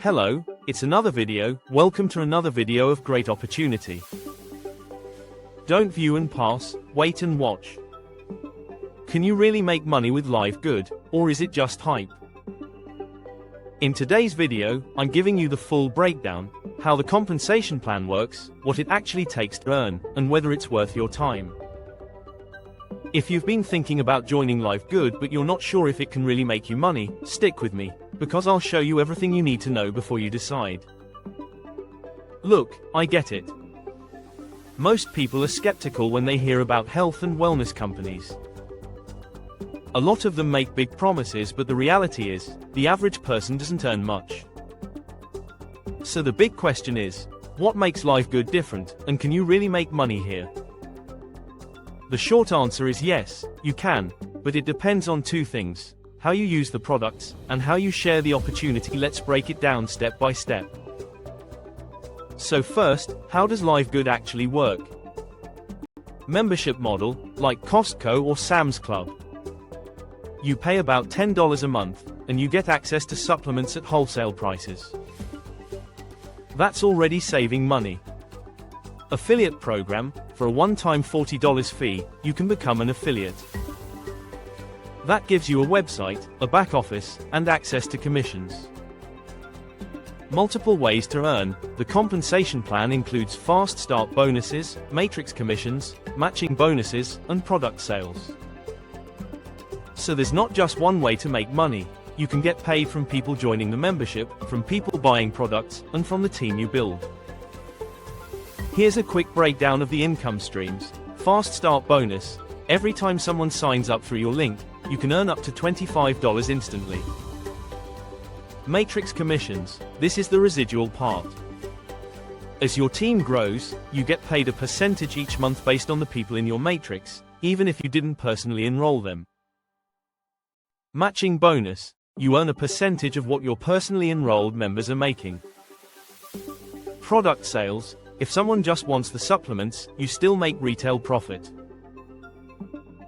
Hello, it's another video. Welcome to another video of great opportunity. Don't view and pass, wait and watch. Can you really make money with LiveGood, or is it just hype? In today's video, I'm giving you the full breakdown, how the compensation plan works, what it actually takes to earn, and whether it's worth your time. If you've been thinking about joining LiveGood but you're not sure if it can really make you money, stick with me, because I'll show you everything you need to know before you decide. Look, I get it. Most people are skeptical when they hear about health and wellness companies. A lot of them make big promises, but the reality is, the average person doesn't earn much. So the big question is, what makes LiveGood different, and can you really make money here? The short answer is yes, you can, but it depends on two things: how you use the products, and how you share the opportunity. Let's break it down step by step. So first, how does LiveGood actually work? Membership model, like Costco or Sam's Club. You pay about $10 a month, and you get access to supplements at wholesale prices. That's already saving money. Affiliate program, for a one-time $40 fee, you can become an affiliate. That gives you a website, a back office, and access to commissions. Multiple ways to earn. The compensation plan includes fast start bonuses, matrix commissions, matching bonuses, and product sales. So there's not just one way to make money. You can get paid from people joining the membership, from people buying products, and from the team you build. Here's a quick breakdown of the income streams. Fast start bonus. Every time someone signs up through your link, you can earn up to $25 instantly. Matrix commissions. This is the residual part. As your team grows, you get paid a percentage each month based on the people in your matrix, even if you didn't personally enroll them. Matching bonus. You earn a percentage of what your personally enrolled members are making. Product sales. If someone just wants the supplements, you still make retail profit.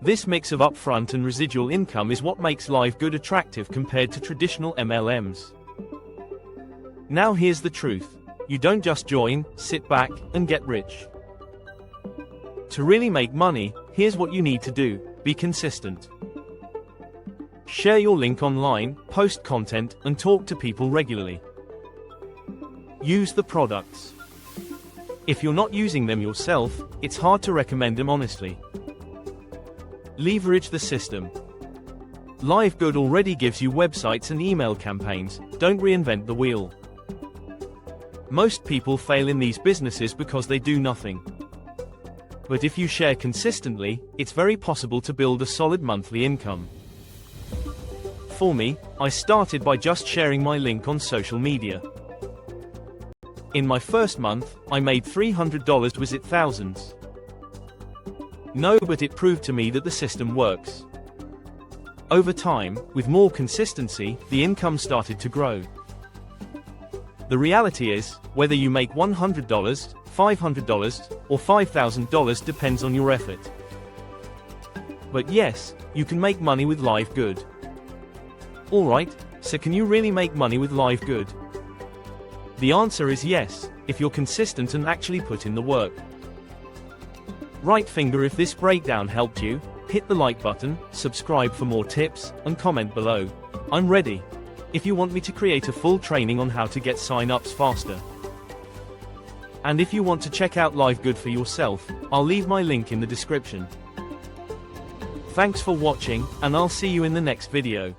This mix of upfront and residual income is what makes LiveGood attractive compared to traditional MLMs. Now here's the truth. You don't just join, sit back, and get rich. To really make money, here's what you need to do: be consistent. Share your link online, post content, and talk to people regularly. Use the products. If you're not using them yourself, it's hard to recommend them honestly. Leverage the system. LiveGood already gives you websites and email campaigns. Don't reinvent the wheel. Most people fail in these businesses because they do nothing. But if you share consistently, it's very possible to build a solid monthly income. For me, I started by just sharing my link on social media. In my first month, I made $300. Was it thousands? No, but it proved to me that the system works. Over time, with more consistency, the income started to grow. The reality is, whether you make $100, $500, or $5,000 depends on your effort. But yes, you can make money with LiveGood. Alright, so can you really make money with LiveGood? The answer is yes, if you're consistent and actually put in the work. Right finger if this breakdown helped you, hit the like button, subscribe for more tips, and comment below. I'm ready. If you want me to create a full training on how to get sign-ups faster. And if you want to check out LiveGood for yourself, I'll leave my link in the description. Thanks for watching, and I'll see you in the next video.